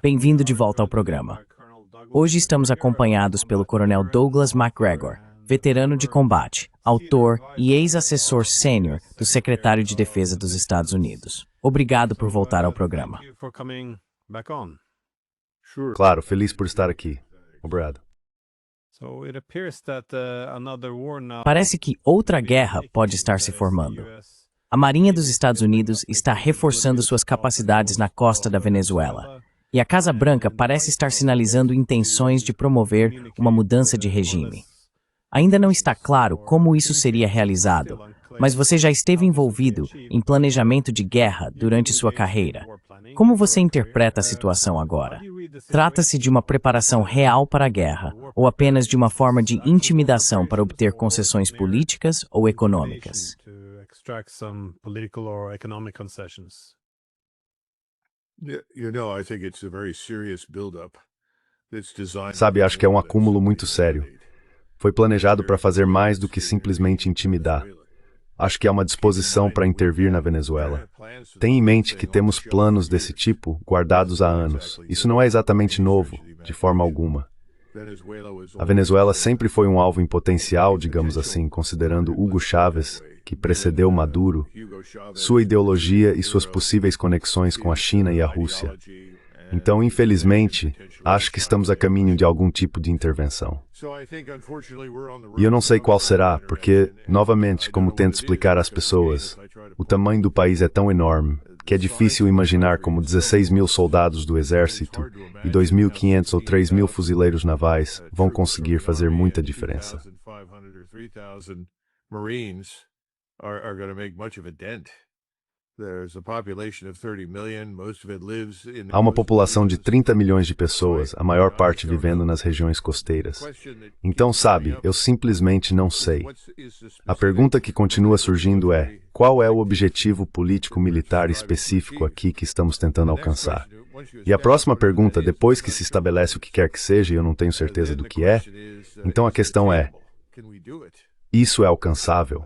Bem-vindo de volta ao programa. Hoje estamos acompanhados pelo Coronel Douglas Macgregor, veterano de combate, autor e ex-assessor sênior do Secretário de Defesa dos Estados Unidos. Obrigado por voltar ao programa. Claro, feliz por estar aqui. Obrigado. Parece que outra guerra pode estar se formando. A Marinha dos Estados Unidos está reforçando suas capacidades na costa da Venezuela. E a Casa Branca parece estar sinalizando intenções de promover uma mudança de regime. Ainda não está claro como isso seria realizado, mas você já esteve envolvido em planejamento de guerra durante sua carreira. Como você interpreta a situação agora? Trata-se de uma preparação real para a guerra, ou apenas de uma forma de intimidação para obter concessões políticas ou econômicas? Sabe, acho que é um acúmulo muito sério. Foi planejado para fazer mais do que simplesmente intimidar. Acho que há uma disposição para intervir na Venezuela. Tenha em mente que temos planos desse tipo guardados há anos. Isso não é exatamente novo, de forma alguma. A Venezuela sempre foi um alvo em potencial, digamos assim, considerando Hugo Chávez, que precedeu Maduro, sua ideologia e suas possíveis conexões com a China e a Rússia. Então, infelizmente, acho que estamos a caminho de algum tipo de intervenção. E eu não sei qual será, porque, novamente, como tento explicar às pessoas, o tamanho do país é tão enorme que é difícil imaginar como 16 mil soldados do exército e 2.500 ou 3.000 fuzileiros navais vão conseguir fazer muita diferença. Há uma população de 30 milhões de pessoas, a maior parte vivendo nas regiões costeiras. Então, sabe, eu simplesmente não sei. A pergunta que continua surgindo é: qual é o objetivo político-militar específico aqui que estamos tentando alcançar? E a próxima pergunta, depois que se estabelece o que quer que seja, e eu não tenho certeza do que é, então a questão é: isso é alcançável?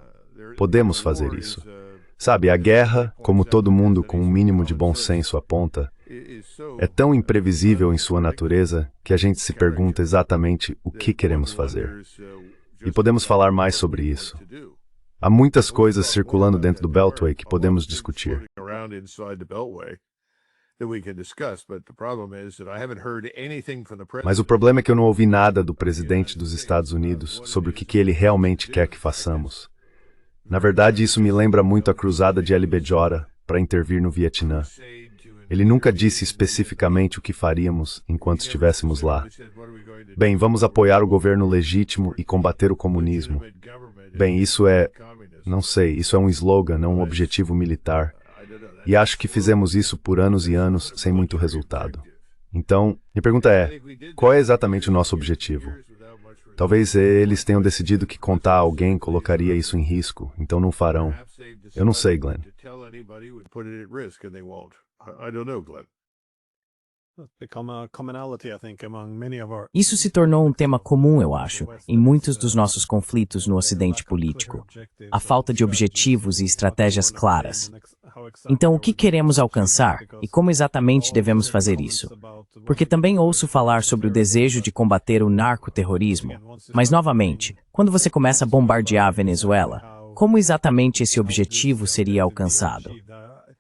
Podemos fazer isso? Sabe, a guerra, como todo mundo com um mínimo de bom senso aponta, é tão imprevisível em sua natureza que a gente se pergunta exatamente o que queremos fazer. E podemos falar mais sobre isso. Há muitas coisas circulando dentro do Beltway que podemos discutir. Mas o problema é que eu não ouvi nada do presidente dos Estados Unidos sobre o que ele realmente quer que façamos. Na verdade, isso me lembra muito a cruzada de El Bejora para intervir no Vietnã. Ele nunca disse especificamente o que faríamos enquanto estivéssemos lá. Bem, vamos apoiar o governo legítimo e combater o comunismo. Bem, isso é... não sei, isso é um slogan, não um objetivo militar. E acho que fizemos isso por anos e anos sem muito resultado. Então, minha pergunta é, qual é exatamente o nosso objetivo? Talvez eles tenham decidido que contar a alguém colocaria isso em risco, então não farão. Eu não sei, Glenn. Isso se tornou um tema comum, eu acho, em muitos dos nossos conflitos no Ocidente político. A falta de objetivos e estratégias claras. Então, o que queremos alcançar e como exatamente devemos fazer isso? Porque também ouço falar sobre o desejo de combater o narcoterrorismo. Mas, novamente, quando você começa a bombardear a Venezuela, como exatamente esse objetivo seria alcançado?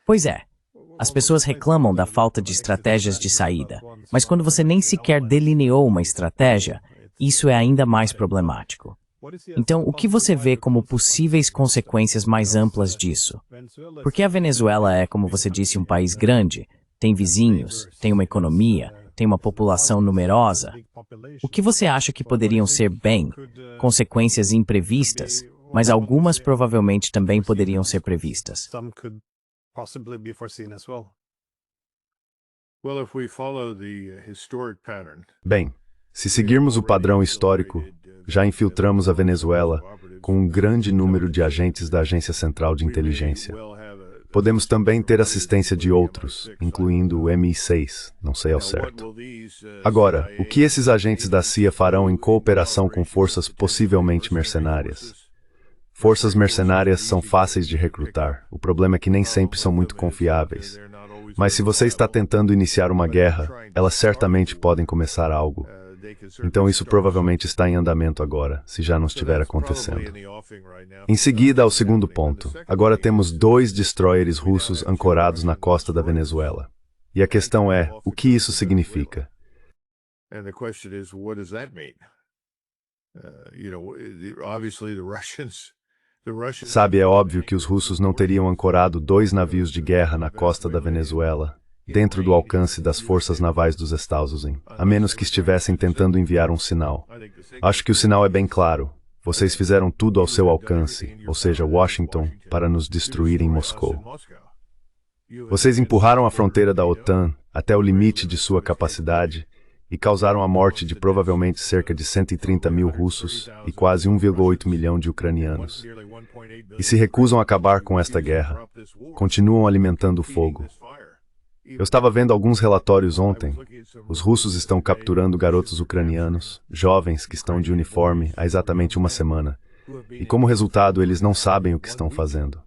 Pois é. As pessoas reclamam da falta de estratégias de saída, mas quando você nem sequer delineou uma estratégia, isso é ainda mais problemático. Então, o que você vê como possíveis consequências mais amplas disso? Porque a Venezuela é, como você disse, um país grande, tem vizinhos, tem uma economia, tem uma população numerosa. O que você acha que poderiam ser, bem, consequências imprevistas, mas algumas provavelmente também poderiam ser previstas? Bem, se seguirmos o padrão histórico, já infiltramos a Venezuela com um grande número de agentes da Agência Central de Inteligência. Podemos também ter assistência de outros, incluindo o MI6, não sei ao certo. Agora, o que esses agentes da CIA farão em cooperação com forças possivelmente mercenárias? Forças mercenárias são fáceis de recrutar. O problema é que nem sempre são muito confiáveis. Mas se você está tentando iniciar uma guerra, elas certamente podem começar algo. Então isso provavelmente está em andamento agora, se já não estiver acontecendo. Em seguida, ao segundo ponto. Agora temos 2 destroyers russos ancorados na costa da Venezuela. E a questão é, o que isso significa? Sabe, é óbvio que os russos não teriam ancorado 2 navios de guerra na costa da Venezuela, dentro do alcance das forças navais dos Estados Unidos, a menos que estivessem tentando enviar um sinal. Acho que o sinal é bem claro. Vocês fizeram tudo ao seu alcance, ou seja, Washington, para nos destruir em Moscou. Vocês empurraram a fronteira da OTAN até o limite de sua capacidade e causaram a morte de provavelmente cerca de 130 mil russos e quase 1,8 milhão de ucranianos. E se recusam a acabar com esta guerra, continuam alimentando o fogo. Eu estava vendo alguns relatórios ontem. Os russos estão capturando garotos ucranianos, jovens que estão de uniforme há exatamente uma semana. E como resultado, eles não sabem o que estão fazendo.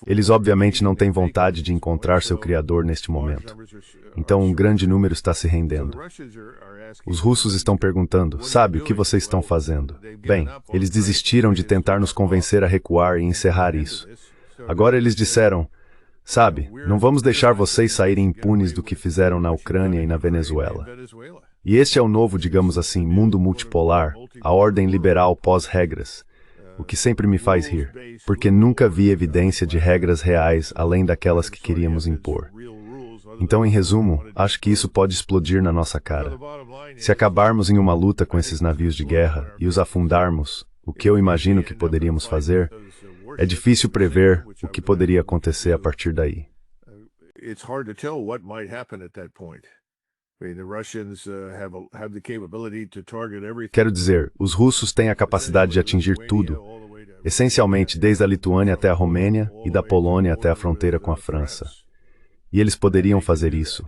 Eles obviamente não têm vontade de encontrar seu criador neste momento. Então um grande número está se rendendo. Os russos estão perguntando, sabe, o que vocês estão fazendo? Bem, eles desistiram de tentar nos convencer a recuar e encerrar isso. Agora eles disseram, sabe, não vamos deixar vocês saírem impunes do que fizeram na Ucrânia e na Venezuela. E este é o novo, digamos assim, mundo multipolar, a ordem liberal pós-regras. O que sempre me faz rir, porque nunca vi evidência de regras reais além daquelas que queríamos impor. Então, em resumo, acho que isso pode explodir na nossa cara. Se acabarmos em uma luta com esses navios de guerra e os afundarmos, o que eu imagino que poderíamos fazer, é difícil prever o que poderia acontecer a partir daí. Quero dizer, os russos têm a capacidade de atingir tudo, essencialmente desde a Lituânia até a Romênia e da Polônia até a fronteira com a França. E eles poderiam fazer isso.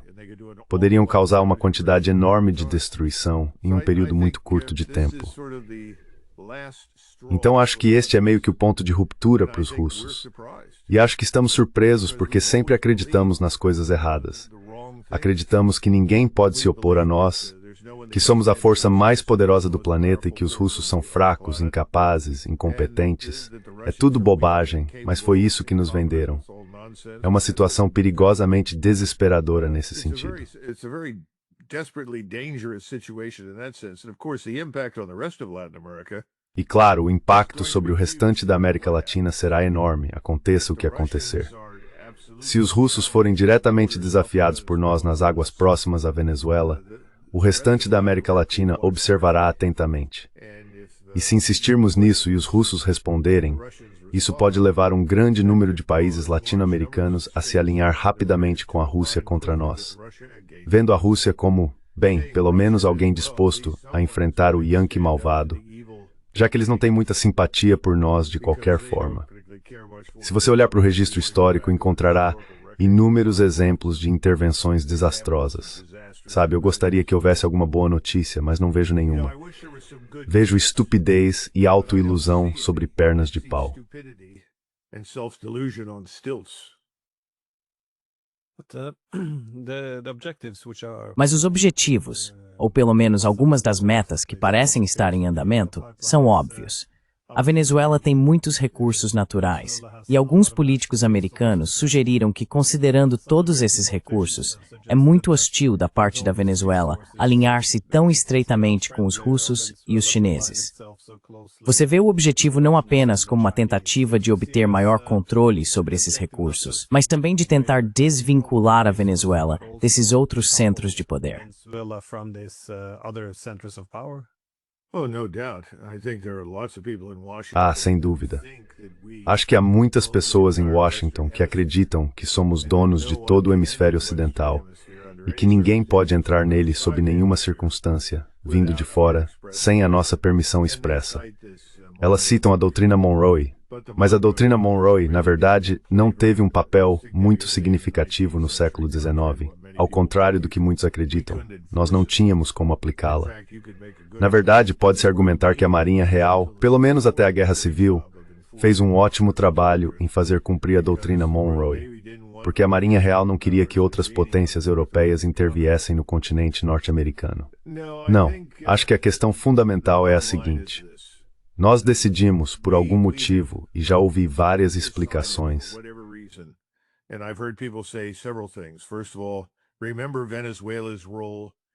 Poderiam causar uma quantidade enorme de destruição em um período muito curto de tempo. Então acho que este é meio que o ponto de ruptura para os russos. E acho que estamos surpresos porque sempre acreditamos nas coisas erradas. Acreditamos que ninguém pode se opor a nós, que somos a força mais poderosa do planeta e que os russos são fracos, incapazes, incompetentes. É tudo bobagem, mas foi isso que nos venderam. É uma situação perigosamente desesperadora nesse sentido. E claro, o impacto sobre o restante da América Latina será enorme, aconteça o que acontecer. Se os russos forem diretamente desafiados por nós nas águas próximas à Venezuela, o restante da América Latina observará atentamente. E se insistirmos nisso e os russos responderem, isso pode levar um grande número de países latino-americanos a se alinhar rapidamente com a Rússia contra nós, vendo a Rússia como, bem, pelo menos alguém disposto a enfrentar o Yankee malvado, já que eles não têm muita simpatia por nós de qualquer forma. Se você olhar para o registro histórico, encontrará inúmeros exemplos de intervenções desastrosas. Sabe, eu gostaria que houvesse alguma boa notícia, mas não vejo nenhuma. Vejo estupidez e autoilusão sobre pernas de pau. Mas os objetivos, ou pelo menos algumas das metas que parecem estar em andamento, são óbvios. A Venezuela tem muitos recursos naturais, e alguns políticos americanos sugeriram que, considerando todos esses recursos, é muito hostil da parte da Venezuela alinhar-se tão estreitamente com os russos e os chineses. Você vê o objetivo não apenas como uma tentativa de obter maior controle sobre esses recursos, mas também de tentar desvincular a Venezuela desses outros centros de poder. Ah, sem dúvida. Acho que há muitas pessoas em Washington que acreditam que somos donos de todo o hemisfério ocidental e que ninguém pode entrar nele sob nenhuma circunstância, vindo de fora, sem a nossa permissão expressa. Elas citam a doutrina Monroe, mas a doutrina Monroe, na verdade, não teve um papel muito significativo no século XIX. ao contrário do que muitos acreditam, nós não tínhamos como aplicá-la. Na verdade, pode-se argumentar que a Marinha Real, pelo menos até a Guerra Civil, fez um ótimo trabalho em fazer cumprir a doutrina Monroe, porque a Marinha Real não queria que outras potências europeias interviessem no continente norte-americano. Não, acho que a questão fundamental é a seguinte. Nós decidimos, por algum motivo, e já ouvi várias explicações.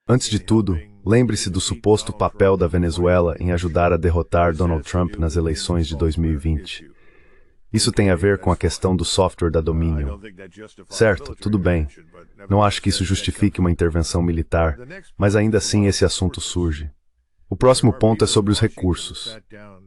Antes de tudo, lembre-se do suposto papel da Venezuela em ajudar a derrotar Donald Trump nas eleições de 2020. Isso tem a ver com a questão do software da Dominion. Certo, tudo bem. Não acho que isso justifique uma intervenção militar, mas ainda assim esse assunto surge. O próximo ponto é sobre os recursos.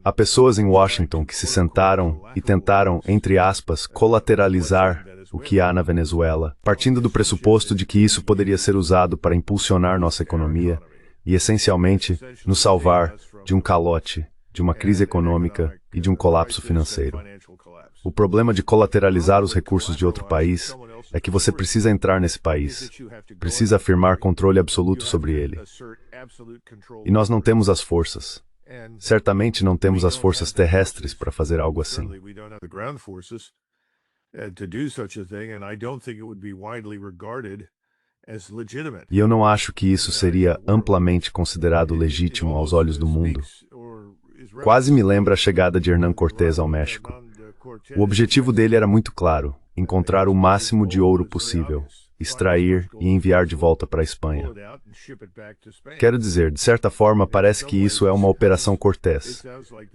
Há pessoas em Washington que se sentaram e tentaram, entre aspas, colateralizar o que há na Venezuela, partindo do pressuposto de que isso poderia ser usado para impulsionar nossa economia e, essencialmente, nos salvar de um calote, de uma crise econômica e de um colapso financeiro. O problema de colateralizar os recursos de outro país é que você precisa entrar nesse país, precisa afirmar controle absoluto sobre ele. E nós não temos as forças. Certamente não temos as forças terrestres para fazer algo assim. E eu não acho que isso seria amplamente considerado legítimo aos olhos do mundo. Quase me lembra a chegada de Hernán Cortés ao México. O objetivo dele era muito claro: encontrar o máximo de ouro possível, extrair e enviar de volta para a Espanha. Quero dizer, de certa forma, parece que isso é uma operação Cortés.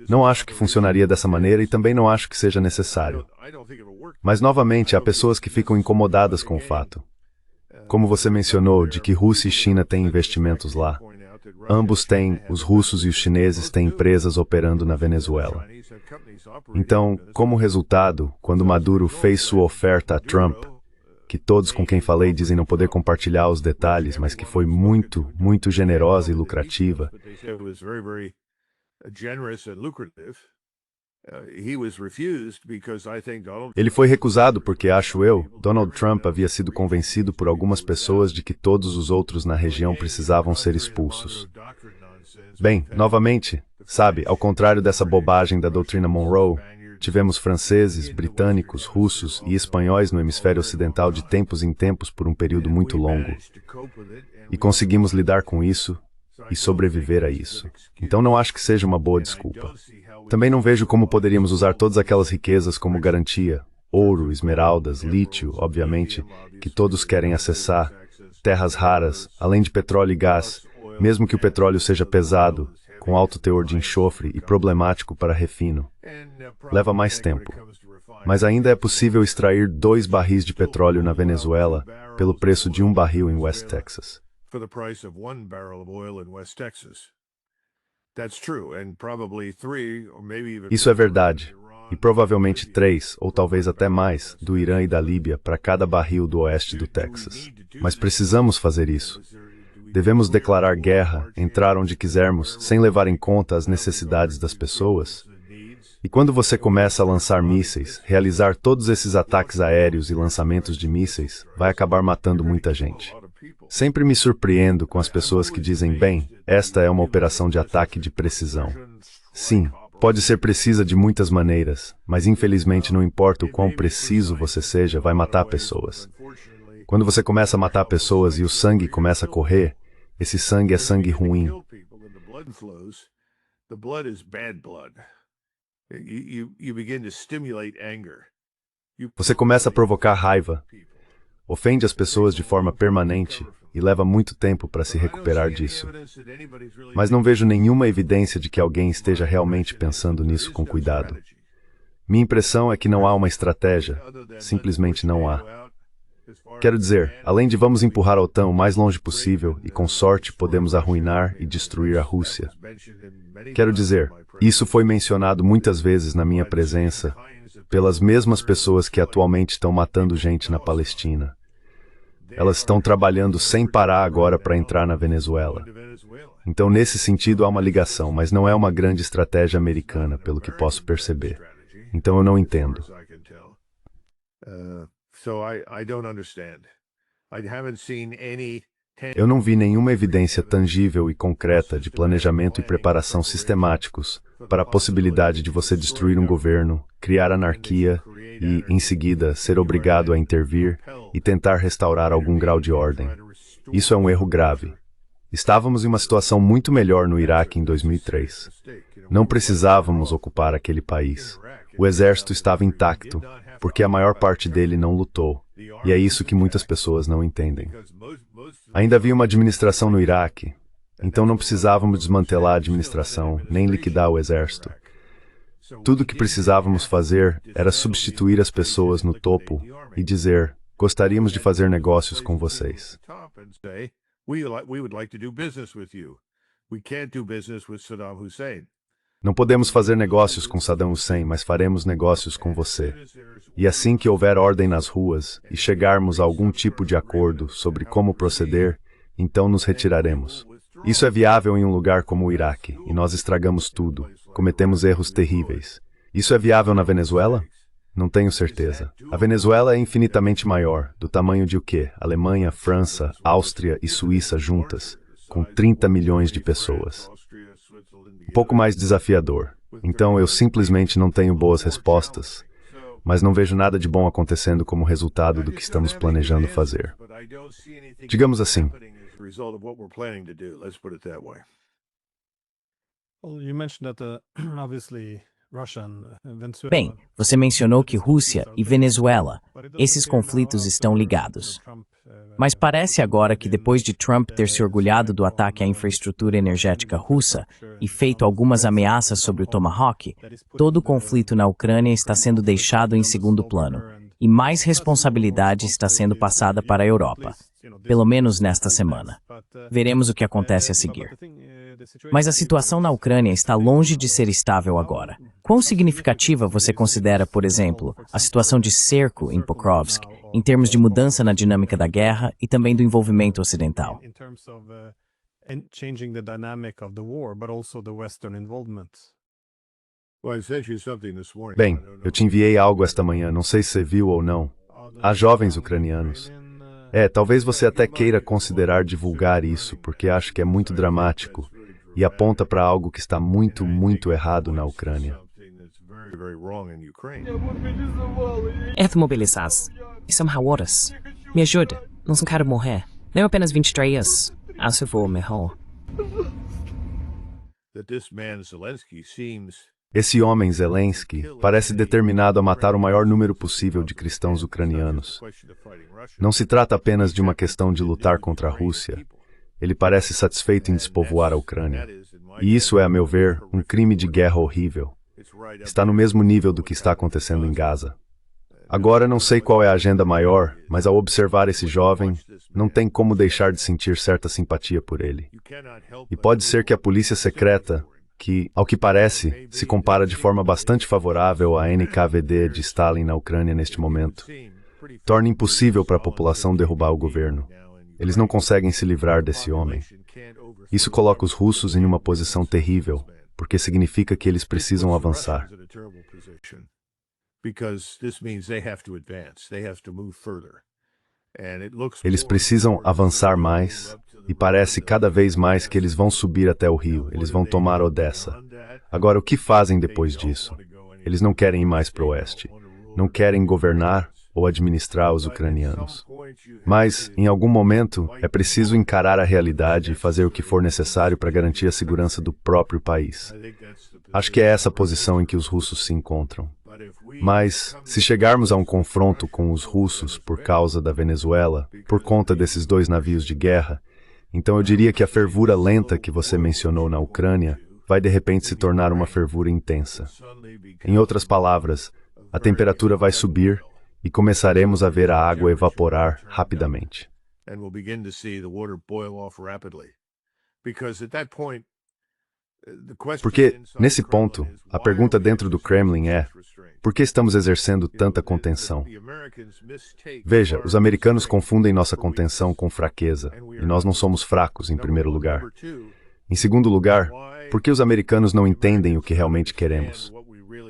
Não acho que funcionaria dessa maneira e também não acho que seja necessário. Mas, novamente, há pessoas que ficam incomodadas com o fato. Como você mencionou, de que Rússia e China têm investimentos lá. Ambos têm, os russos e os chineses têm empresas operando na Venezuela. Então, como resultado, quando Maduro fez sua oferta a Trump, que todos com quem falei dizem não poder compartilhar os detalhes, mas que foi muito, muito generosa e lucrativa, ele foi recusado porque, acho eu, Donald Trump havia sido convencido por algumas pessoas de que todos os outros na região precisavam ser expulsos. Bem, novamente, sabe, ao contrário dessa bobagem da doutrina Monroe, tivemos franceses, britânicos, russos e espanhóis no hemisfério ocidental de tempos em tempos por um período muito longo. E conseguimos lidar com isso e sobreviver a isso. Então não acho que seja uma boa desculpa. Também não vejo como poderíamos usar todas aquelas riquezas como garantia. Ouro, esmeraldas, lítio, obviamente, que todos querem acessar, terras raras, além de petróleo e gás, mesmo que o petróleo seja pesado, com alto teor de enxofre e problemático para refino. Leva mais tempo. Mas ainda é possível extrair 2 barris de petróleo na Venezuela pelo preço de 1 barril em West Texas. Isso é verdade. E provavelmente 3, ou talvez até mais, do Irã e da Líbia para cada barril do oeste do Texas. Mas precisamos fazer isso. Devemos declarar guerra, entrar onde quisermos, sem levar em conta as necessidades das pessoas? E quando você começa a lançar mísseis, realizar todos esses ataques aéreos e lançamentos de mísseis, vai acabar matando muita gente. Sempre me surpreendo com as pessoas que dizem, bem, esta é uma operação de ataque de precisão. Sim, pode ser precisa de muitas maneiras, mas infelizmente não importa o quão preciso você seja, vai matar pessoas. Quando você começa a matar pessoas e o sangue começa a correr, esse sangue é sangue ruim. Você começa a provocar raiva, ofende as pessoas de forma permanente e leva muito tempo para se recuperar disso. Mas não vejo nenhuma evidência de que alguém esteja realmente pensando nisso com cuidado. Minha impressão é que não há uma estratégia, simplesmente não há. Quero dizer, além de vamos empurrar a OTAN o mais longe possível e com sorte podemos arruinar e destruir a Rússia. Quero dizer, isso foi mencionado muitas vezes na minha presença pelas mesmas pessoas que atualmente estão matando gente na Palestina. Elas estão trabalhando sem parar agora para entrar na Venezuela. Então, nesse sentido, há uma ligação, mas não é uma grande estratégia americana, pelo que posso perceber. Então, eu não entendo. Eu não vi nenhuma evidência tangível e concreta de planejamento e preparação sistemáticos para a possibilidade de você destruir um governo, criar anarquia e, em seguida, ser obrigado a intervir e tentar restaurar algum grau de ordem. Isso é um erro grave. Estávamos em uma situação muito melhor no Iraque em 2003. Não precisávamos ocupar aquele país. O exército estava intacto, porque a maior parte dele não lutou. E é isso que muitas pessoas não entendem. Ainda havia uma administração no Iraque, então não precisávamos desmantelar a administração, nem liquidar o exército. Tudo o que precisávamos fazer era substituir as pessoas no topo e dizer: gostaríamos de fazer negócios com vocês. Não podemos fazer negócios com Saddam Hussein, mas faremos negócios com você. E assim que houver ordem nas ruas e chegarmos a algum tipo de acordo sobre como proceder, então nos retiraremos. Isso é viável em um lugar como o Iraque, e nós estragamos tudo, cometemos erros terríveis. Isso é viável na Venezuela? Não tenho certeza. A Venezuela é infinitamente maior, do tamanho de o quê? Alemanha, França, Áustria e Suíça juntas, com 30 milhões de pessoas. Um pouco mais desafiador. Então eu simplesmente não tenho boas respostas, mas não vejo nada de bom acontecendo como resultado do que estamos planejando fazer. Digamos assim. Bem, você mencionou que Rússia e Venezuela, esses conflitos estão ligados. Mas parece agora que depois de Trump ter se orgulhado do ataque à infraestrutura energética russa e feito algumas ameaças sobre o Tomahawk, todo o conflito na Ucrânia está sendo deixado em segundo plano, e mais responsabilidade está sendo passada para a Europa, pelo menos nesta semana. Veremos o que acontece a seguir. Mas a situação na Ucrânia está longe de ser estável agora. Quão significativa você considera, por exemplo, a situação de cerco em Pokrovsk, em termos de mudança na dinâmica da guerra e também do envolvimento ocidental? Bem, eu te enviei algo esta manhã, não sei se você viu ou não. Há jovens ucranianos. Talvez você até queira considerar divulgar isso, porque acho que é muito dramático e aponta para algo que está muito, muito errado na Ucrânia. Erro mobilizados. São horas. Me ajude. Não quero morrer. Não apenas 23. A se for melhor. Esse homem, Zelensky, parece determinado a matar o maior número possível de cristãos ucranianos. Não se trata apenas de uma questão de lutar contra a Rússia. Ele parece satisfeito em despovoar a Ucrânia. E isso é, a meu ver, um crime de guerra horrível. Está no mesmo nível do que está acontecendo em Gaza. Agora não sei qual é a agenda maior, mas ao observar esse jovem, não tem como deixar de sentir certa simpatia por ele. E pode ser que a polícia secreta, que, ao que parece, se compara de forma bastante favorável à NKVD de Stalin na Ucrânia neste momento, torne impossível para a população derrubar o governo. Eles não conseguem se livrar desse homem. Isso coloca os russos em uma posição terrível, porque significa que eles precisam avançar. Eles precisam avançar mais, e parece cada vez mais que eles vão subir até o rio, eles vão tomar Odessa. Agora, o que fazem depois disso? Eles não querem ir mais para o oeste, não querem governar ou administrar os ucranianos. Mas, em algum momento, é preciso encarar a realidade e fazer o que for necessário para garantir a segurança do próprio país. Acho que é essa a posição em que os russos se encontram. Mas, se chegarmos a um confronto com os russos por causa da Venezuela, por conta desses dois navios de guerra, então eu diria que a fervura lenta que você mencionou na Ucrânia vai de repente se tornar uma fervura intensa. Em outras palavras, a temperatura vai subir e começaremos a ver a água evaporar rapidamente. Porque, nesse ponto, a pergunta dentro do Kremlin é: por que estamos exercendo tanta contenção? Veja, os americanos confundem nossa contenção com fraqueza, e nós não somos fracos, em primeiro lugar. Em segundo lugar, por que os americanos não entendem o que realmente queremos?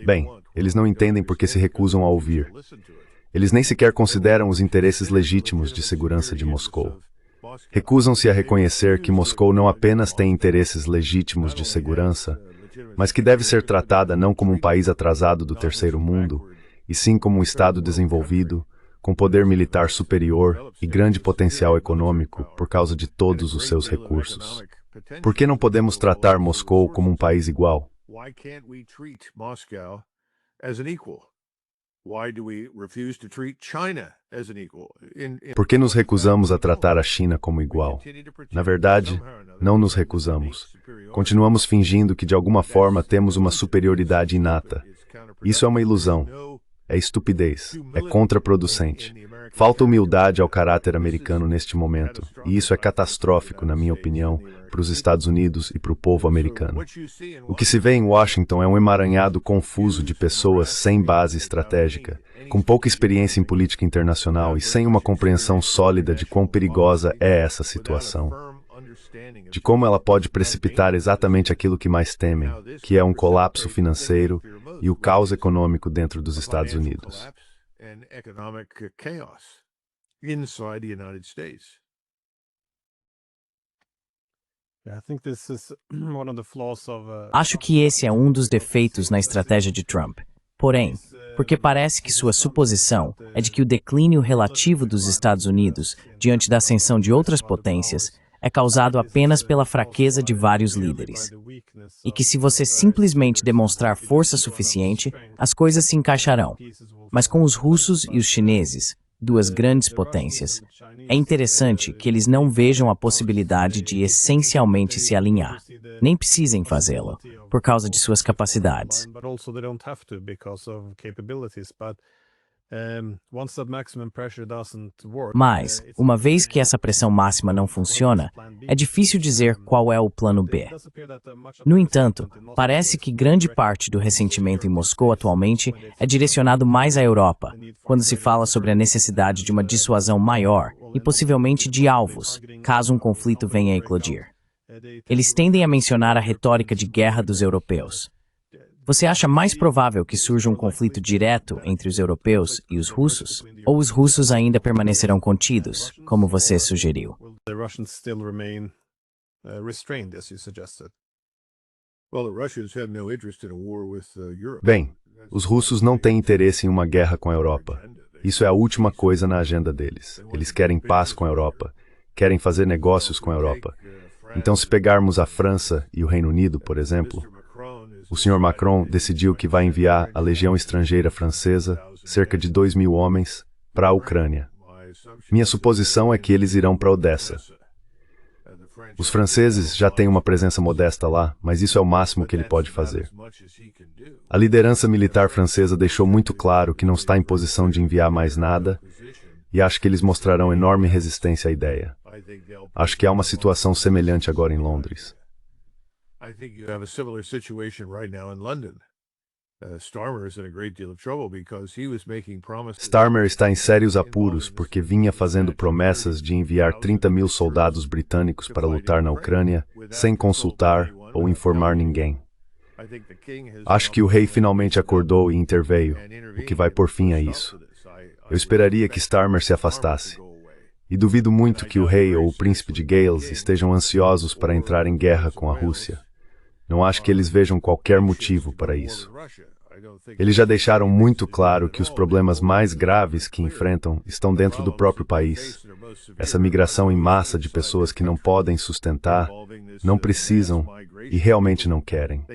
Bem, eles não entendem porque se recusam a ouvir. Eles nem sequer consideram os interesses legítimos de segurança de Moscou. Recusam-se a reconhecer que Moscou não apenas tem interesses legítimos de segurança, mas que deve ser tratada não como um país atrasado do terceiro mundo, e sim como um Estado desenvolvido, com poder militar superior e grande potencial econômico por causa de todos os seus recursos. Por que não podemos tratar Moscou como um país igual? Por que nos recusamos a tratar a China como igual? Na verdade, não nos recusamos. Continuamos fingindo que de alguma forma temos uma superioridade inata. Isso é uma ilusão. É estupidez. É contraproducente. Falta humildade ao caráter americano neste momento, e isso é catastrófico, na minha opinião, para os Estados Unidos e para o povo americano. O que se vê em Washington é um emaranhado confuso de pessoas sem base estratégica, com pouca experiência em política internacional e sem uma compreensão sólida de quão perigosa é essa situação, de como ela pode precipitar exatamente aquilo que mais temem, que é um colapso financeiro e o caos econômico dentro dos Estados Unidos. Acho que esse é um dos defeitos na estratégia de Trump. Porém, porque parece que sua suposição é de que o declínio relativo dos Estados Unidos diante da ascensão de outras potências é causado apenas pela fraqueza de vários líderes. E que se você simplesmente demonstrar força suficiente, as coisas se encaixarão. Mas com os russos e os chineses, duas grandes potências, é interessante que eles não vejam a possibilidade de essencialmente se alinhar. Nem precisem fazê-lo, por causa de suas capacidades. Mas, uma vez que essa pressão máxima não funciona, é difícil dizer qual é o plano B. No entanto, parece que grande parte do ressentimento em Moscou atualmente é direcionado mais à Europa, quando se fala sobre a necessidade de uma dissuasão maior e possivelmente de alvos, caso um conflito venha a eclodir. Eles tendem a mencionar a retórica de guerra dos europeus. Você acha mais provável que surja um conflito direto entre os europeus e os russos? Ou os russos ainda permanecerão contidos, como você sugeriu? Bem, os russos não têm interesse em uma guerra com a Europa. Isso é a última coisa na agenda deles. Eles querem paz com a Europa, querem fazer negócios com a Europa. Então, se pegarmos a França e o Reino Unido, por exemplo, o Sr. Macron decidiu que vai enviar a Legião Estrangeira Francesa, cerca de 2.000 homens, para a Ucrânia. Minha suposição é que eles irão para Odessa. Os franceses já têm uma presença modesta lá, mas isso é o máximo que ele pode fazer. A liderança militar francesa deixou muito claro que não está em posição de enviar mais nada, e acho que eles mostrarão enorme resistência à ideia. Acho que há uma situação semelhante agora em Londres. I think you have a similar situation right now in London. Starmer is in a great deal of trouble because he was making promises. Starmer está em sérios apuros porque vinha fazendo promessas de enviar 30.000 soldados britânicos para lutar na Ucrânia sem consultar ou informar ninguém. Acho que o rei finalmente acordou e interveio, o que vai pôr fim a isso. Eu esperaria que Starmer se afastasse. E duvido muito que o rei ou o príncipe de Gales estejam ansiosos para entrar em guerra com a Rússia. Não acho que eles vejam qualquer motivo para isso. Eles já deixaram muito claro que os problemas mais graves que enfrentam estão dentro do próprio país. Essa migração em massa de pessoas que não podem sustentar, não precisam e realmente não querem.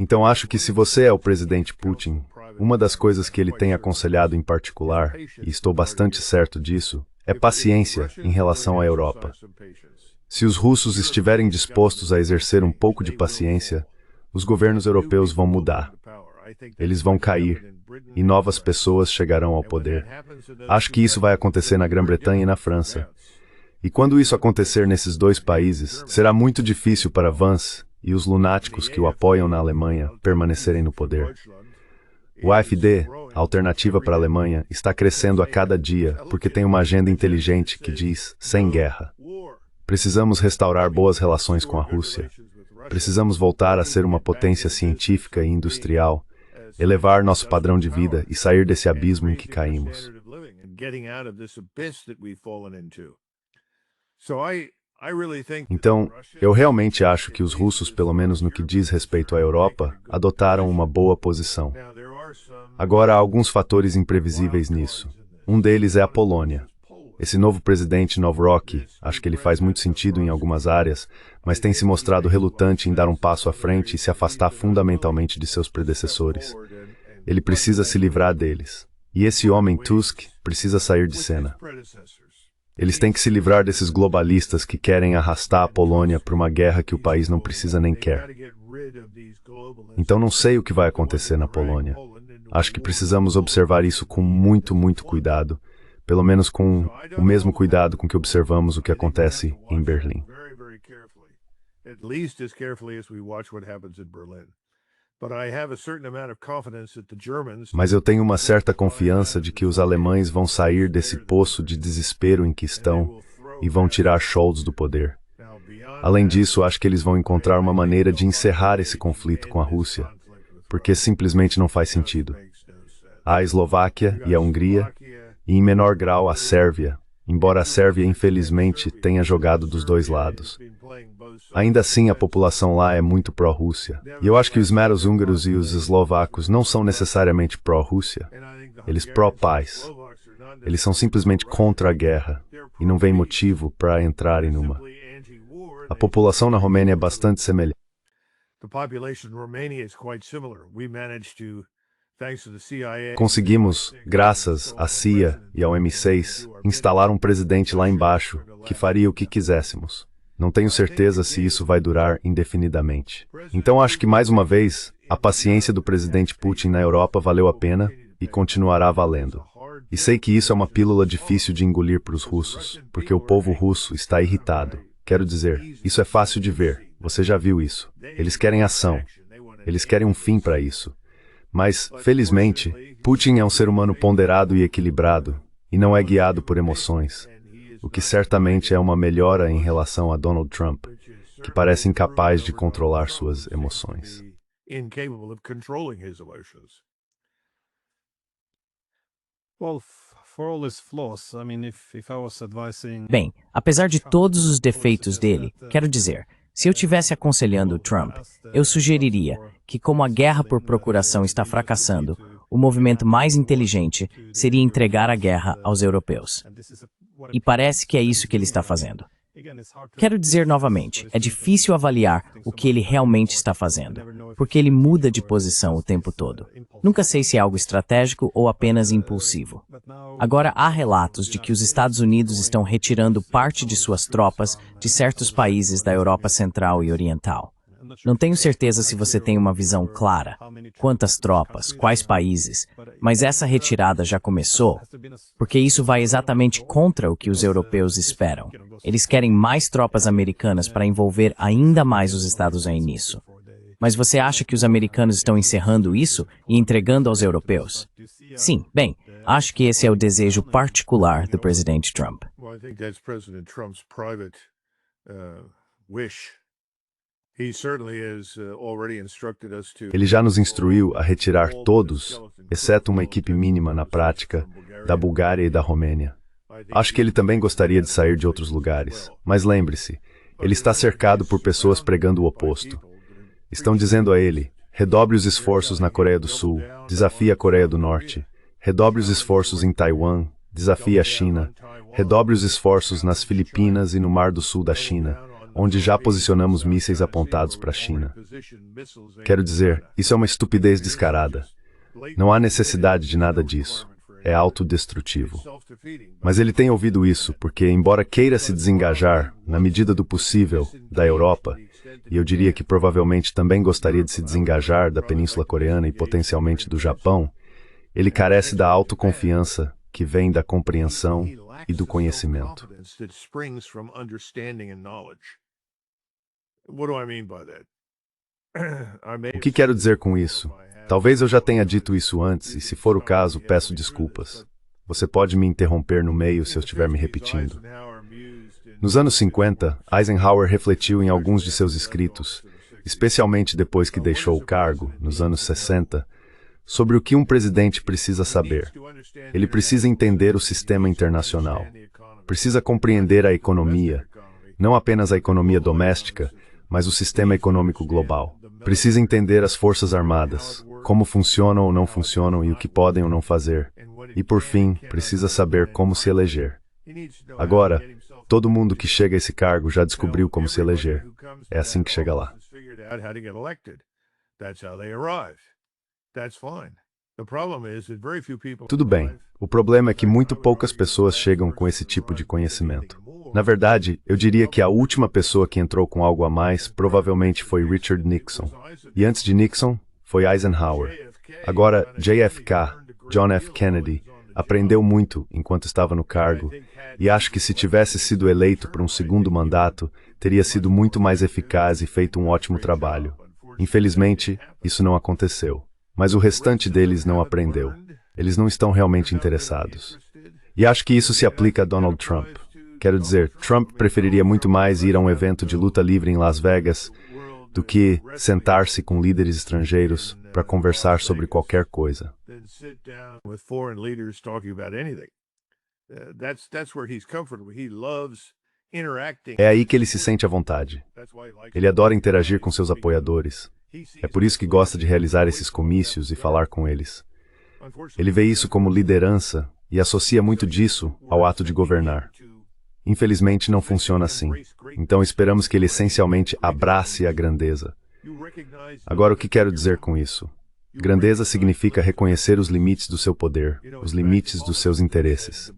Então acho que se você é o presidente Putin, uma das coisas que ele tem aconselhado em particular, e estou bastante certo disso, é paciência em relação à Europa. Se os russos estiverem dispostos a exercer um pouco de paciência, os governos europeus vão mudar. Eles vão cair, e novas pessoas chegarão ao poder. Acho que isso vai acontecer na Grã-Bretanha e na França. E quando isso acontecer nesses dois países, será muito difícil para Vance e os lunáticos que o apoiam na Alemanha permanecerem no poder. O AfD, a alternativa para a Alemanha, está crescendo a cada dia porque tem uma agenda inteligente que diz sem guerra. Precisamos restaurar boas relações com a Rússia. Precisamos voltar a ser uma potência científica e industrial, elevar nosso padrão de vida e sair desse abismo em que caímos. Então, eu realmente acho que os russos, pelo menos no que diz respeito à Europa, adotaram uma boa posição. Agora, há alguns fatores imprevisíveis nisso. Um deles é a Polônia. Esse novo presidente Novrock, acho que ele faz muito sentido em algumas áreas, mas tem se mostrado relutante em dar um passo à frente e se afastar fundamentalmente de seus predecessores. Ele precisa se livrar deles. E esse homem, Tusk, precisa sair de cena. Eles têm que se livrar desses globalistas que querem arrastar a Polônia para uma guerra que o país não precisa nem quer. Então não sei o que vai acontecer na Polônia. Acho que precisamos observar isso com muito, muito cuidado. Pelo menos com o mesmo cuidado com que observamos o que acontece em Berlim. Mas eu tenho uma certa confiança de que os alemães vão sair desse poço de desespero em que estão e vão tirar Scholz do poder. Além disso, acho que eles vão encontrar uma maneira de encerrar esse conflito com a Rússia, porque simplesmente não faz sentido. Há a Eslováquia e a Hungria, e em menor grau a Sérvia, embora a Sérvia infelizmente tenha jogado dos dois lados. Ainda assim, a população lá é muito pró-Rússia. E eu acho que os meros húngaros e os eslovacos não são necessariamente pró-Rússia. Eles pró-paz. Eles são simplesmente contra a guerra, e não vem motivo para entrarem numa. A população na Romênia é bastante semelhante. Conseguimos, graças à CIA e ao M6, instalar um presidente lá embaixo que faria o que quiséssemos. Não tenho certeza se isso vai durar indefinidamente. Então acho que, mais uma vez, a paciência do presidente Putin na Europa valeu a pena e continuará valendo. E sei que isso é uma pílula difícil de engolir para os russos, porque o povo russo está irritado. Quero dizer, isso é fácil de ver. Você já viu isso. Eles querem ação. Eles querem um fim para isso. Mas, felizmente, Putin é um ser humano ponderado e equilibrado, e não é guiado por emoções, o que certamente é uma melhora em relação a Donald Trump, que parece incapaz de controlar suas emoções. Bem, apesar de todos os defeitos dele, quero dizer, se eu tivesse aconselhando o Trump, eu sugeriria que, como a guerra por procuração está fracassando, o movimento mais inteligente seria entregar a guerra aos europeus. E parece que é isso que ele está fazendo. Quero dizer novamente, é difícil avaliar o que ele realmente está fazendo, porque ele muda de posição o tempo todo. Nunca sei se é algo estratégico ou apenas impulsivo. Agora, há relatos de que os Estados Unidos estão retirando parte de suas tropas de certos países da Europa Central e Oriental. Não tenho certeza se você tem uma visão clara, quantas tropas, quais países, mas essa retirada já começou, porque isso vai exatamente contra o que os europeus esperam. Eles querem mais tropas americanas para envolver ainda mais os Estados Unidos nisso. Mas você acha que os americanos estão encerrando isso e entregando aos europeus? Sim, bem, acho que esse é o desejo particular do presidente Trump. Ele já nos instruiu a retirar todos, exceto uma equipe mínima na prática, da Bulgária e da Romênia. Acho que ele também gostaria de sair de outros lugares, mas lembre-se, ele está cercado por pessoas pregando o oposto. Estão dizendo a ele, redobre os esforços na Coreia do Sul, desafie a Coreia do Norte, redobre os esforços em Taiwan, desafie a China, redobre os esforços nas Filipinas e no Mar do Sul da China, onde já posicionamos mísseis apontados para a China. Quero dizer, isso é uma estupidez descarada. Não há necessidade de nada disso. É autodestrutivo. Mas ele tem ouvido isso porque, embora queira se desengajar, na medida do possível, da Europa, e eu diria que provavelmente também gostaria de se desengajar da Península Coreana e potencialmente do Japão, ele carece da autoconfiança que vem da compreensão e do conhecimento. O que quero dizer com isso? Talvez eu já tenha dito isso antes, e se for o caso, peço desculpas. Você pode me interromper no meio se eu estiver me repetindo. Nos anos 50, Eisenhower refletiu em alguns de seus escritos especialmente depois que deixou o cargo, nos anos 60, sobre o que um presidente precisa saber. Ele precisa entender o sistema internacional. Precisa compreender a economia, não apenas a economia doméstica, mas o sistema econômico global. Precisa entender as forças armadas, como funcionam ou não funcionam e o que podem ou não fazer. E, por fim, precisa saber como se eleger. Agora, todo mundo que chega a esse cargo já descobriu como se eleger. É assim que chega lá. Tudo bem. O problema é que muito poucas pessoas chegam com esse tipo de conhecimento. Na verdade, eu diria que a última pessoa que entrou com algo a mais provavelmente foi Richard Nixon. E antes de Nixon, foi Eisenhower. Agora, JFK, John F. Kennedy, aprendeu muito enquanto estava no cargo, e acho que se tivesse sido eleito por um segundo mandato, teria sido muito mais eficaz e feito um ótimo trabalho. Infelizmente, isso não aconteceu. Mas o restante deles não aprendeu. Eles não estão realmente interessados. E acho que isso se aplica a Donald Trump. Quero dizer, Trump preferiria muito mais ir a um evento de luta livre em Las Vegas do que sentar-se com líderes estrangeiros para conversar sobre qualquer coisa. É aí que ele se sente à vontade. Ele adora interagir com seus apoiadores. É por isso que gosta de realizar esses comícios e falar com eles. Ele vê isso como liderança e associa muito disso ao ato de governar. Infelizmente não funciona assim. Então esperamos que ele essencialmente abrace a grandeza. Agora, o que quero dizer com isso? Grandeza significa reconhecer os limites do seu poder, os limites dos seus interesses.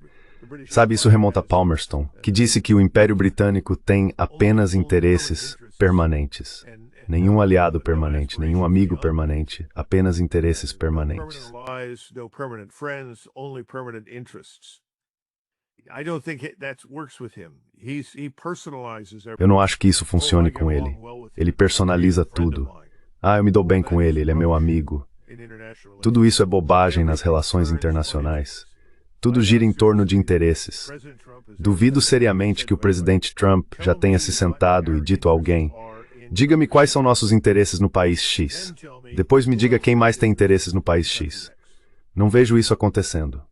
Sabe, isso remonta a Palmerston, que disse que o Império Britânico tem apenas interesses permanentes. Nenhum aliado permanente, nenhum amigo permanente, apenas interesses permanentes. Eu não acho que isso funcione com ele. Ele personaliza tudo. Ah, eu me dou bem com ele, ele é meu amigo. Tudo isso é bobagem nas relações internacionais. Tudo gira em torno de interesses. Duvido seriamente que o presidente Trump já tenha se sentado e dito a alguém: diga-me quais são nossos interesses no país X. Depois me diga quem mais tem interesses no país X. Não vejo isso acontecendo.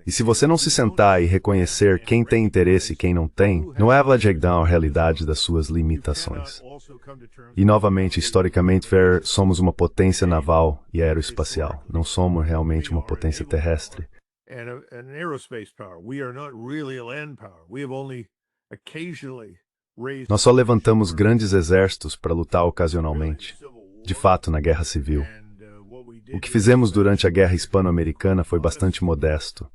E se você não se sentar e reconhecer quem tem interesse e quem não tem, não é a realidade das suas limitações. E novamente, historicamente, somos uma potência naval e aeroespacial. Não somos realmente uma potência terrestre. Nós só levantamos grandes exércitos para lutar ocasionalmente, de fato, na Guerra Civil. O que fizemos durante a Guerra Hispano-Americana foi bastante modesto.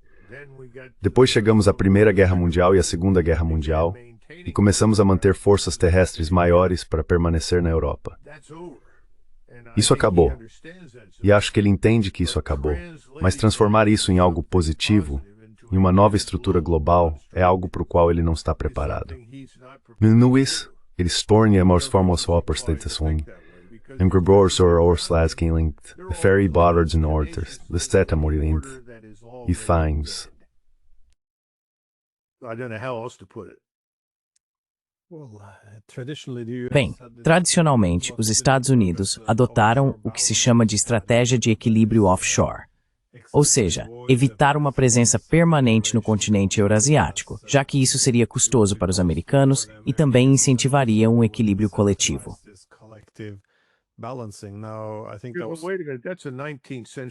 Depois chegamos à Primeira Guerra Mundial e à Segunda Guerra Mundial, e começamos a manter forças terrestres maiores para permanecer na Europa. Isso acabou. E acho que ele entende que isso acabou. Mas transformar isso em algo positivo, em uma nova estrutura global, é algo para o qual ele não está preparado. Nuis, ele storniamos formos opporstatusum, Engrabor orslaskinlingt, the ferry bodards and orters, the stetamorilingt, e times. Bem, tradicionalmente, os Estados Unidos adotaram o que se chama de estratégia de equilíbrio offshore. Ou seja, evitar uma presença permanente no continente eurasiático, já que isso seria custoso para os americanos e também incentivaria um equilíbrio coletivo.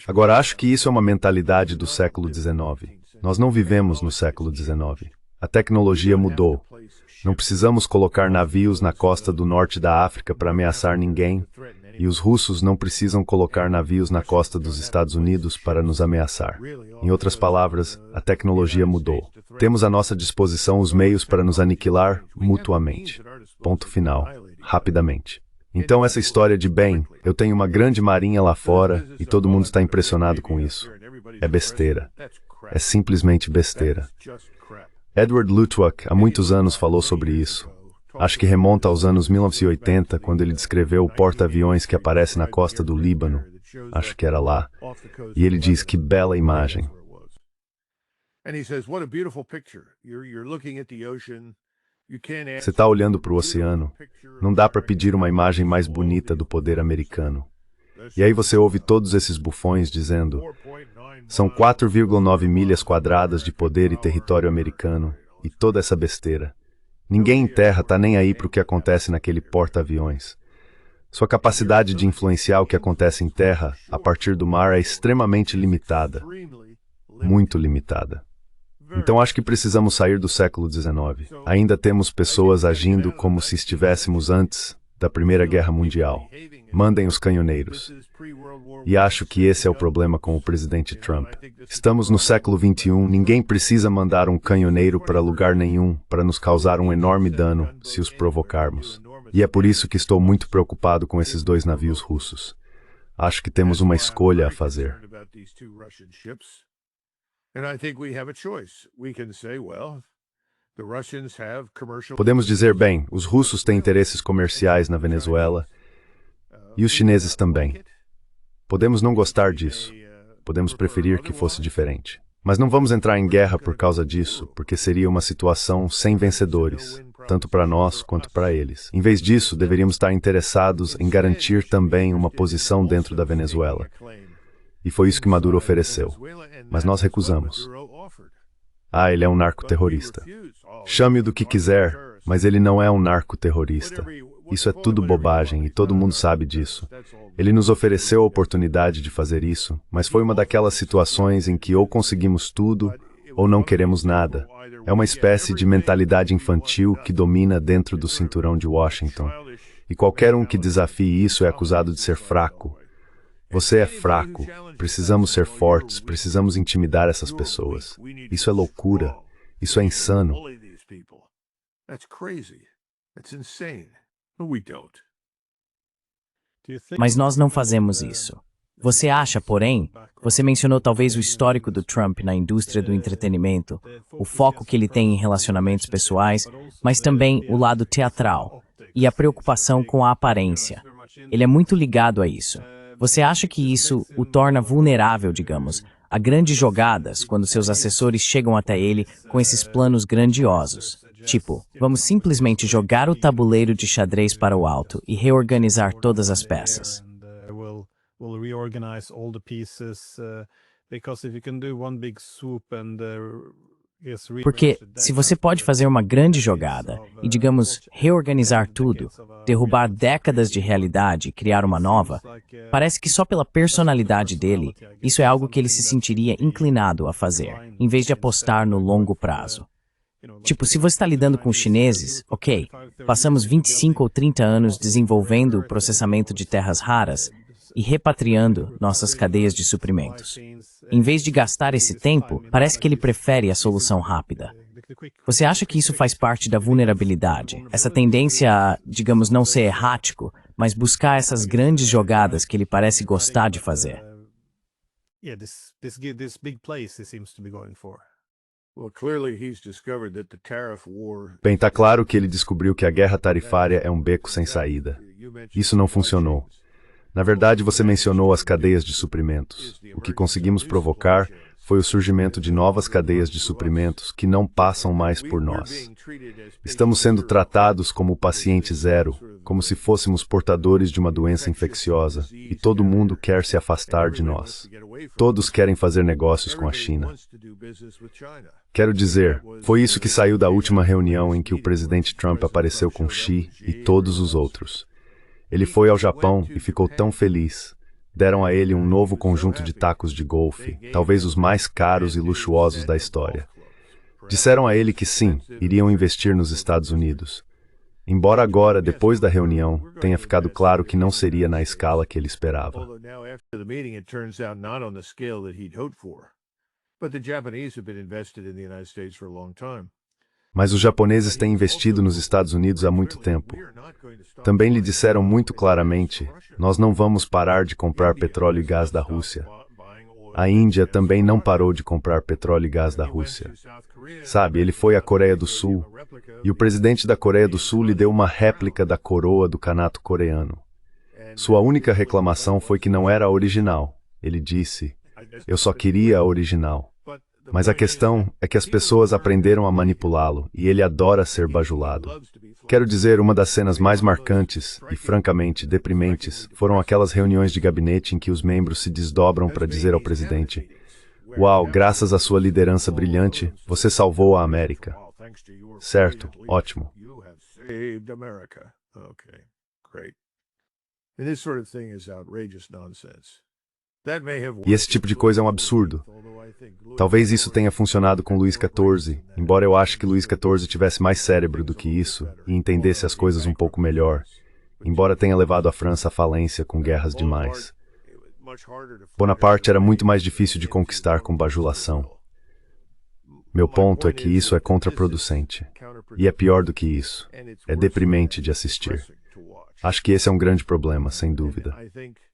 Agora, acho que isso é uma mentalidade do século XIX. Nós não vivemos no século XIX. A tecnologia mudou. Não precisamos colocar navios na costa do norte da África para ameaçar ninguém, e os russos não precisam colocar navios na costa dos Estados Unidos para nos ameaçar. Em outras palavras, a tecnologia mudou. Temos à nossa disposição os meios para nos aniquilar mutuamente. Ponto final. Rapidamente. Então essa história de bem, eu tenho uma grande marinha lá fora e todo mundo está impressionado com isso. É besteira. É simplesmente besteira. Edward Luttwak há muitos anos falou sobre isso. Acho que remonta aos anos 1980, quando ele descreveu o porta-aviões que aparece na costa do Líbano. Acho que era lá. E ele diz que bela imagem. Você está olhando para o oceano, não dá para pedir uma imagem mais bonita do poder americano. E aí você ouve todos esses bufões dizendo: são 4,9 milhas quadradas de poder e território americano, e toda essa besteira. Ninguém em terra está nem aí para o que acontece naquele porta-aviões. Sua capacidade de influenciar o que acontece em terra, a partir do mar, é extremamente limitada. Muito limitada. Então acho que precisamos sair do século XIX. Ainda temos pessoas agindo como se estivéssemos antes da Primeira Guerra Mundial. Mandem os canhoneiros. E acho que esse é o problema com o presidente Trump. Estamos no século XXI, ninguém precisa mandar um canhoneiro para lugar nenhum para nos causar um enorme dano se os provocarmos. E é por isso que estou muito preocupado com esses dois navios russos. Acho que temos uma escolha a fazer. Podemos dizer, bem, os russos têm interesses comerciais na Venezuela e os chineses também. Podemos não gostar disso. Podemos preferir que fosse diferente. Mas não vamos entrar em guerra por causa disso, porque seria uma situação sem vencedores, tanto para nós quanto para eles. Em vez disso, deveríamos estar interessados em garantir também uma posição dentro da Venezuela. E foi isso que Maduro ofereceu. Mas nós recusamos. Ah, ele é um narcoterrorista. Chame-o do que quiser, mas ele não é um narcoterrorista. Isso é tudo bobagem e todo mundo sabe disso. Ele nos ofereceu a oportunidade de fazer isso, mas foi uma daquelas situações em que ou conseguimos tudo ou não queremos nada. É uma espécie de mentalidade infantil que domina dentro do cinturão de Washington. E qualquer um que desafie isso é acusado de ser fraco. Você é fraco. Precisamos ser fortes, precisamos intimidar essas pessoas. Isso é loucura. Isso é insano. Mas nós não fazemos isso. Você acha, porém, você mencionou talvez o histórico do Trump na indústria do entretenimento, o foco que ele tem em relacionamentos pessoais, mas também o lado teatral e a preocupação com a aparência. Ele é muito ligado a isso. Você acha que isso o torna vulnerável, digamos, a grandes jogadas quando seus assessores chegam até ele com esses planos grandiosos? Tipo, vamos simplesmente jogar o tabuleiro de xadrez para o alto e reorganizar todas as peças. Porque se você pode fazer uma grande jogada e, digamos, reorganizar tudo, derrubar décadas de realidade e criar uma nova, parece que só pela personalidade dele, isso é algo que ele se sentiria inclinado a fazer, em vez de apostar no longo prazo. Tipo, se você está lidando com os chineses, ok, passamos 25 ou 30 anos desenvolvendo o processamento de terras raras e repatriando nossas cadeias de suprimentos. Em vez de gastar esse tempo, parece que ele prefere a solução rápida. Você acha que isso faz parte da vulnerabilidade? Essa tendência a, digamos, não ser errático, mas buscar essas grandes jogadas que ele parece gostar de fazer? Bem, está claro que ele descobriu que a guerra tarifária é um beco sem saída. Isso não funcionou. Na verdade, você mencionou as cadeias de suprimentos. O que conseguimos provocar foi o surgimento de novas cadeias de suprimentos que não passam mais por nós. Estamos sendo tratados como o paciente zero, como se fôssemos portadores de uma doença infecciosa, e todo mundo quer se afastar de nós. Todos querem fazer negócios com a China. Quero dizer, foi isso que saiu da última reunião em que o presidente Trump apareceu com Xi e todos os outros. Ele foi ao Japão e ficou tão feliz. Deram a ele um novo conjunto de tacos de golfe, talvez os mais caros e luxuosos da história. Disseram a ele que sim, iriam investir nos Estados Unidos. Embora agora, depois da reunião, tenha ficado claro que não seria na escala que ele esperava. Mas os japoneses têm investido nos Estados Unidos há muito tempo. Também lhe disseram muito claramente, nós não vamos parar de comprar petróleo e gás da Rússia. A Índia também não parou de comprar petróleo e gás da Rússia. Sabe, ele foi à Coreia do Sul, e o presidente da Coreia do Sul lhe deu uma réplica da coroa do Kanato coreano. Sua única reclamação foi que não era a original. Ele disse, eu só queria a original. Mas a questão é que as pessoas aprenderam a manipulá-lo e ele adora ser bajulado. Quero dizer, uma das cenas mais marcantes e, francamente, deprimentes foram aquelas reuniões de gabinete em que os membros se desdobram para dizer ao presidente: "Uau, graças à sua liderança brilhante, você salvou a América." Certo, ótimo. E esse tipo de coisa é um absurdo. Talvez isso tenha funcionado com Luís XIV, embora eu ache que Luís XIV tivesse mais cérebro do que isso e entendesse as coisas um pouco melhor, embora tenha levado a França à falência com guerras demais. Bonaparte era muito mais difícil de conquistar com bajulação. Meu ponto é que isso é contraproducente. E é pior do que isso. É deprimente de assistir. Acho que esse é um grande problema, sem dúvida.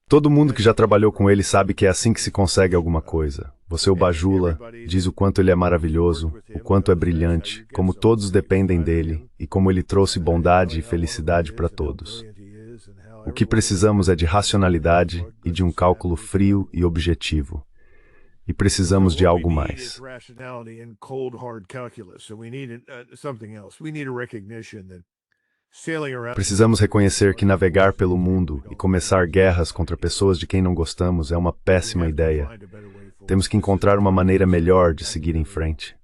Todo mundo que já trabalhou com ele sabe que é assim que se consegue alguma coisa. Você o bajula, diz o quanto ele é maravilhoso, o quanto é brilhante, como todos dependem dele e como ele trouxe bondade e felicidade para todos. O que precisamos é de racionalidade e de um cálculo frio e objetivo. E precisamos de algo mais. Precisamos reconhecer que navegar pelo mundo e começar guerras contra pessoas de quem não gostamos é uma péssima ideia. Temos que encontrar uma maneira melhor de seguir em frente.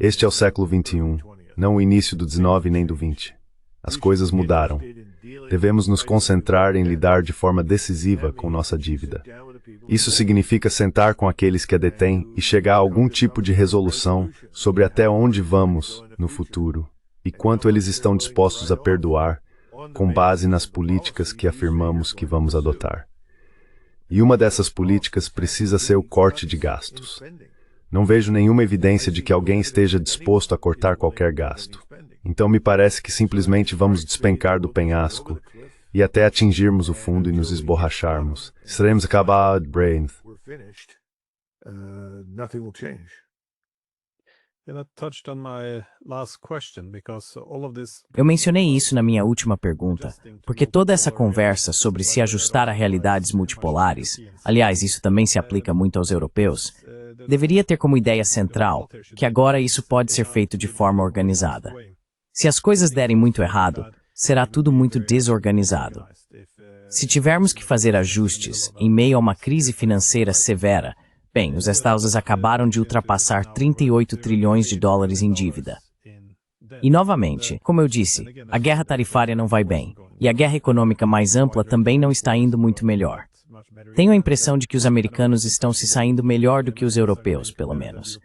Este é o século XXI, não o início do XIX nem do XX. As coisas mudaram. Devemos nos concentrar em lidar de forma decisiva com nossa dívida. Isso significa sentar com aqueles que a detêm e chegar a algum tipo de resolução sobre até onde vamos no futuro e quanto eles estão dispostos a perdoar com base nas políticas que afirmamos que vamos adotar. E uma dessas políticas precisa ser o corte de gastos. Não vejo nenhuma evidência de que alguém esteja disposto a cortar qualquer gasto. Então me parece que simplesmente vamos despencar do penhasco e até atingirmos o fundo e nos esborracharmos. Estaremos acabados, brain. Eu mencionei isso na minha última pergunta, porque toda essa conversa sobre se ajustar a realidades multipolares, aliás, isso também se aplica muito aos europeus, deveria ter como ideia central que agora isso pode ser feito de forma organizada. Se as coisas derem muito errado, será tudo muito desorganizado. Se tivermos que fazer ajustes em meio a uma crise financeira severa, bem, os Estados acabaram de ultrapassar 38 trilhões de dólares em dívida. E novamente, como eu disse, a guerra tarifária não vai bem, e a guerra econômica mais ampla também não está indo muito melhor. Tenho a impressão de que os americanos estão se saindo melhor do que os europeus, pelo menos.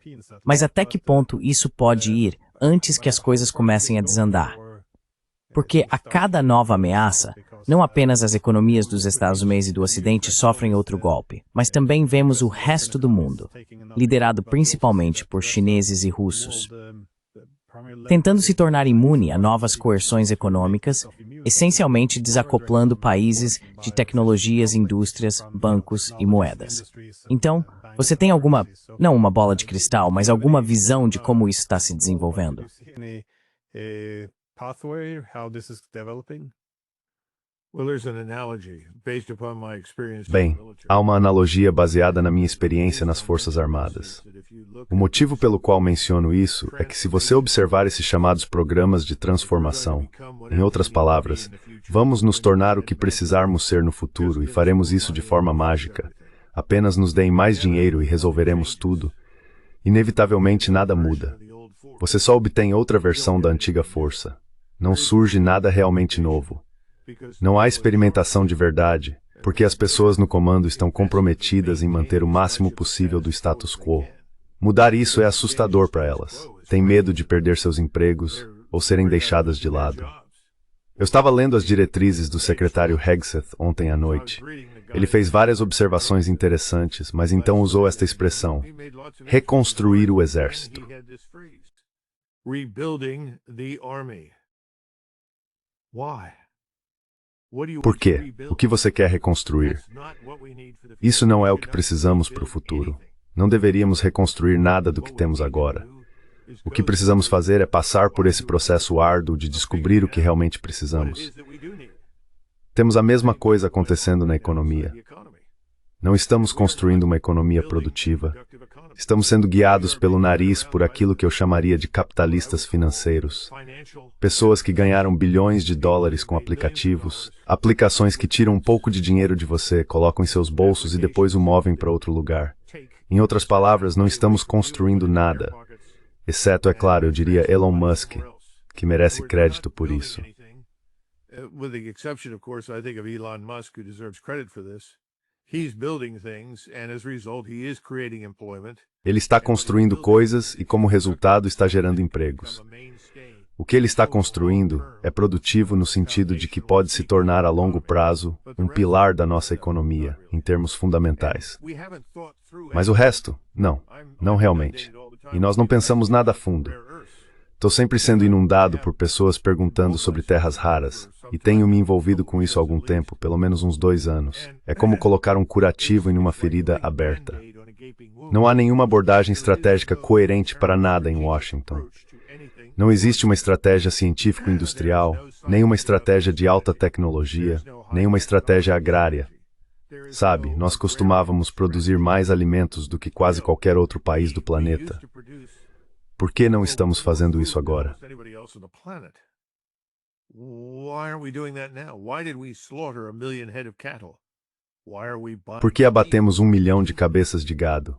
Mas até que ponto isso pode ir antes que as coisas comecem a desandar? Porque a cada nova ameaça, não apenas as economias dos Estados Unidos e do Ocidente sofrem outro golpe, mas também vemos o resto do mundo, liderado principalmente por chineses e russos, tentando se tornar imune a novas coerções econômicas, essencialmente desacoplando países de tecnologias, indústrias, bancos e moedas. Então, você tem alguma, não uma bola de cristal, mas alguma visão de como isso está se desenvolvendo? Bem, há uma analogia baseada na minha experiência nas Forças Armadas. O motivo pelo qual menciono isso é que se você observar esses chamados programas de transformação, em outras palavras, vamos nos tornar o que precisarmos ser no futuro e faremos isso de forma mágica. Apenas nos deem mais dinheiro e resolveremos tudo. Inevitavelmente nada muda. Você só obtém outra versão da antiga força. Não surge nada realmente novo. Não há experimentação de verdade, porque as pessoas no comando estão comprometidas em manter o máximo possível do status quo. Mudar isso é assustador para elas. Têm medo de perder seus empregos ou serem deixadas de lado. Eu estava lendo as diretrizes do secretário Hegseth ontem à noite. Ele fez várias observações interessantes, mas então usou esta expressão: reconstruir o exército. Por quê? O que você quer reconstruir? Isso não é o que precisamos para o futuro. Não deveríamos reconstruir nada do que temos agora. O que precisamos fazer é passar por esse processo árduo de descobrir o que realmente precisamos. Temos a mesma coisa acontecendo na economia. Não estamos construindo uma economia produtiva. Estamos sendo guiados pelo nariz por aquilo que eu chamaria de capitalistas financeiros. Pessoas que ganharam bilhões de dólares com aplicativos, aplicações que tiram um pouco de dinheiro de você, colocam em seus bolsos e depois o movem para outro lugar. Em outras palavras, não estamos construindo nada. Exceto, é claro, eu diria Elon Musk, que merece crédito por isso. With the exception, of course, I think of Elon Musk, who deserves credit for this. He's building things, and as a result, he is creating employment. Ele está construindo coisas e, como resultado, está gerando empregos. O que ele está construindo é produtivo no sentido de que pode se tornar a longo prazo um pilar da nossa economia, em termos fundamentais. Mas o resto, não realmente. E nós não pensamos nada a fundo. Estou sempre sendo inundado por pessoas perguntando sobre terras raras, e tenho me envolvido com isso há algum tempo, pelo menos uns 2 anos. É como colocar um curativo em uma ferida aberta. Não há nenhuma abordagem estratégica coerente para nada em Washington. Não existe uma estratégia científico-industrial, nem uma estratégia de alta tecnologia, nem uma estratégia agrária. Sabe, nós costumávamos produzir mais alimentos do que quase qualquer outro país do planeta. Por que não estamos fazendo isso agora? Por que abatemos 1 milhão de cabeças de gado?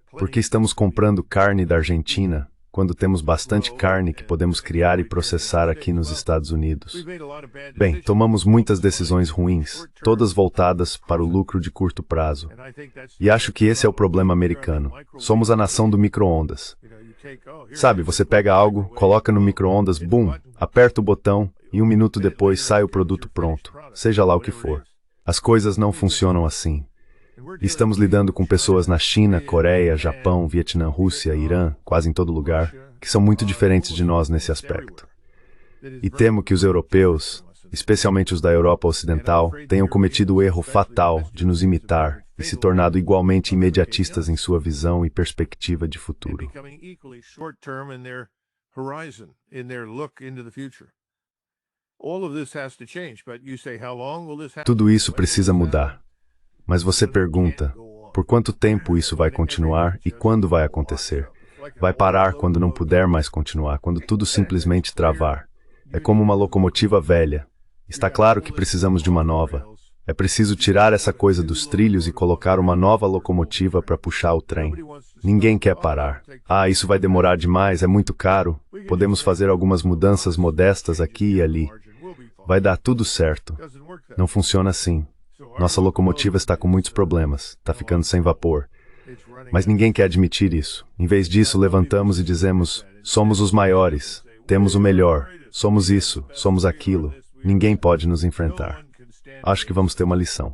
Por que estamos comprando carne da Argentina, quando temos bastante carne que podemos criar e processar aqui nos Estados Unidos? Bem, tomamos muitas decisões ruins, todas voltadas para o lucro de curto prazo. E acho que esse é o problema americano. Somos a nação do micro-ondas. Sabe, você pega algo, coloca no micro-ondas, bum, aperta o botão e 1 minuto depois sai o produto pronto, seja lá o que for. As coisas não funcionam assim. Estamos lidando com pessoas na China, Coreia, Japão, Vietnã, Rússia, Irã, quase em todo lugar, que são muito diferentes de nós nesse aspecto. E temo que os europeus, especialmente os da Europa Ocidental, tenham cometido o erro fatal de nos imitar e se tornado igualmente imediatistas em sua visão e perspectiva de futuro. Tudo isso precisa mudar. Mas você pergunta, por quanto tempo isso vai continuar e quando vai acontecer? Vai parar quando não puder mais continuar, quando tudo simplesmente travar. É como uma locomotiva velha. Está claro que precisamos de uma nova. É preciso tirar essa coisa dos trilhos e colocar uma nova locomotiva para puxar o trem. Ninguém quer parar. Ah, isso vai demorar demais, é muito caro. Podemos fazer algumas mudanças modestas aqui e ali. Vai dar tudo certo. Não funciona assim. Nossa locomotiva está com muitos problemas, está ficando sem vapor. Mas ninguém quer admitir isso. Em vez disso, levantamos e dizemos, somos os maiores, temos o melhor, somos isso, somos aquilo. Ninguém pode nos enfrentar. Acho que vamos ter uma lição.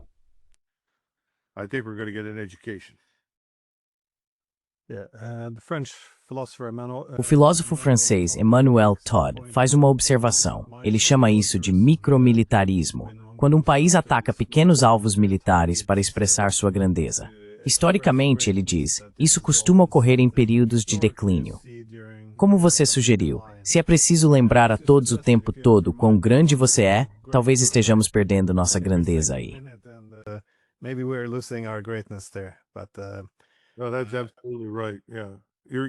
O filósofo francês Emmanuel Todd faz uma observação. Ele chama isso de micromilitarismo, quando um país ataca pequenos alvos militares para expressar sua grandeza. Historicamente, ele diz, isso costuma ocorrer em períodos de declínio. Como você sugeriu, se é preciso lembrar a todos o tempo todo quão grande você é, talvez estejamos perdendo nossa grandeza aí.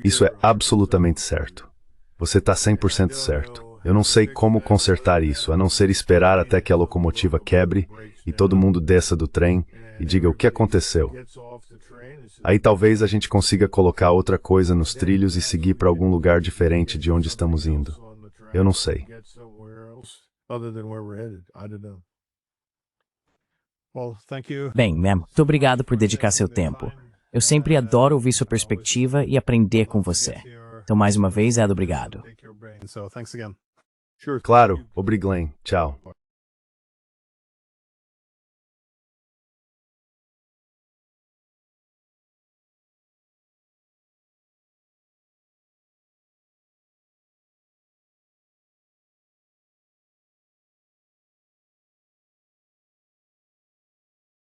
Isso é absolutamente certo. Você está 100% certo. Eu não sei como consertar isso, a não ser esperar até que a locomotiva quebre e todo mundo desça do trem e diga o que aconteceu. Aí talvez a gente consiga colocar outra coisa nos trilhos e seguir para algum lugar diferente de onde estamos indo. Eu não sei. Bem, ma'am, muito obrigado por dedicar seu tempo. Eu sempre adoro ouvir sua perspectiva e aprender com você. Então, mais uma vez, obrigado. Claro, obrigado. Tchau.